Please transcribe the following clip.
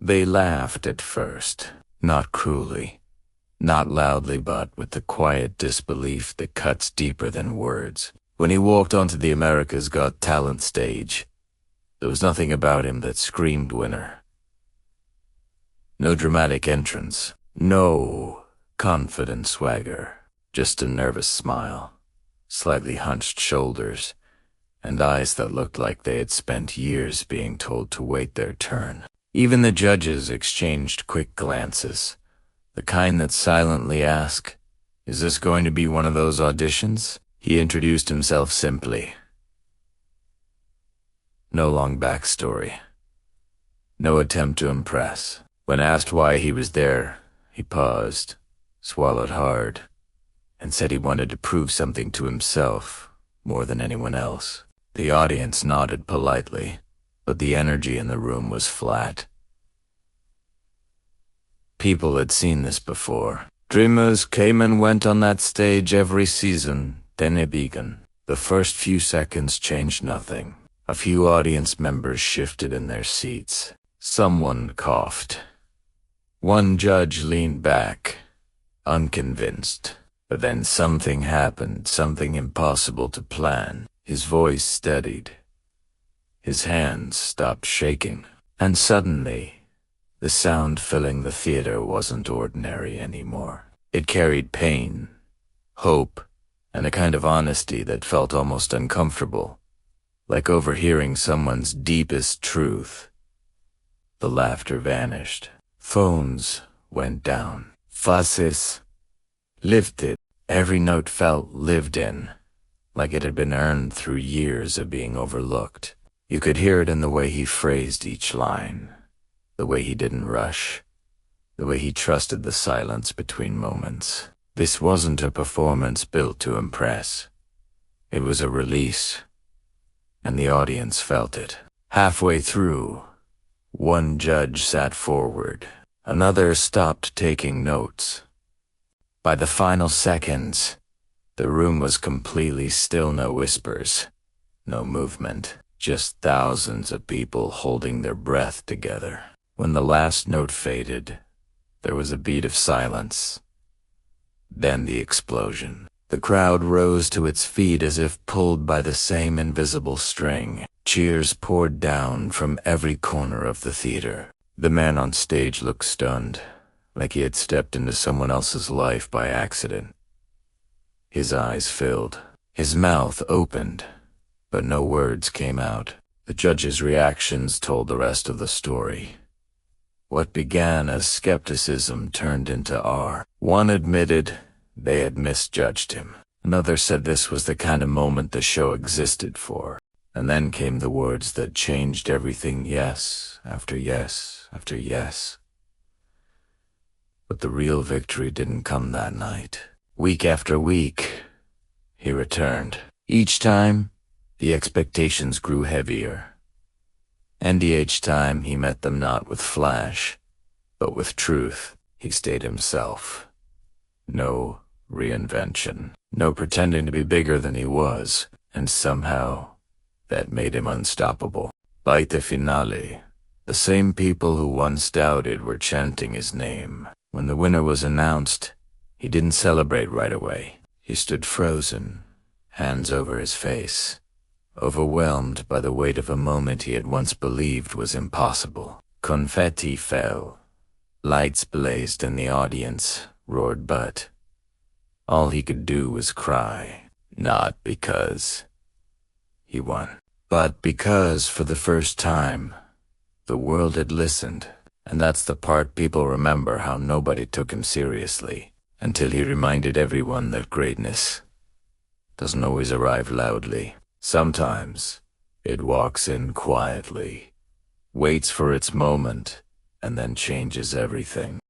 They laughed at first, not cruelly, not loudly, but with the quiet disbelief that cuts deeper than words. When he walked onto the America's Got Talent stage, there was nothing about him that screamed winner. No dramatic entrance, no confident swagger, just a nervous smile, slightly hunched shoulders, and eyes that looked like they had spent years being told to wait their turn. Even the judges exchanged quick glances, the kind that silently ask, "Is this going to be one of those auditions?" He introduced himself simply. No long backstory. No attempt to impress. When asked why he was there, he paused, swallowed hard, and said he wanted to prove something to himself more than anyone else. The audience nodded politely, but the energy in the room was flat. People had seen this before. Dreamers came and went on that stage every season, then it began. The first few seconds changed nothing. A few audience members shifted in their seats. Someone coughed. One judge leaned back, unconvinced. But then something happened, something impossible to plan. His voice steadied. His hands stopped shaking. And suddenly, the sound filling the theater wasn't ordinary anymore. It carried pain, hope, and a kind of honesty that felt almost uncomfortable, like overhearing someone's deepest truth. The laughter vanished. Phones went down. Voices lifted. Every note felt lived in, like it had been earned through years of being overlooked. You could hear it in the way he phrased each line, the way he didn't rush, the way he trusted the silence between moments. This wasn't a performance built to impress. It was a release, and the audience felt it. Halfway through, one judge sat forward. Another stopped taking notes. By the final seconds, the room was completely still. No whispers, no movement, just thousands of people holding their breath together. When the last note faded, there was a beat of silence. Then the explosion. The crowd rose to its feet as if pulled by the same invisible string. Cheers poured down from every corner of the theater. The man on stage looked stunned, like he had stepped into someone else's life by accident. His eyes filled, his mouth opened, but no words came out. The judges' reactions told the rest of the story. What began as skepticism turned into awe. One admitted they had misjudged him. Another said this was the kind of moment the show existed for. And then came the words that changed everything: yes, after yes, after yes. But the real victory didn't come that night. Week after week, he returned. Each time, the expectations grew heavier. And each time he met them not with flash, but with truth. He stayed himself. No reinvention. No pretending to be bigger than he was. And somehow, that made him unstoppable. By the finale, the same people who once doubted were chanting his name. When the winner was announced, he didn't celebrate right away. He stood frozen, hands over his face, overwhelmed by the weight of a moment he had once believed was impossible. Confetti fell. Lights blazed and the audience roared, but all he could do was cry. Not because he won, but because for the first time, the world had listened. And that's the part people remember: how nobody took him seriously, until he reminded everyone that greatness doesn't always arrive loudly. Sometimes it walks in quietly, waits for its moment, and then changes everything.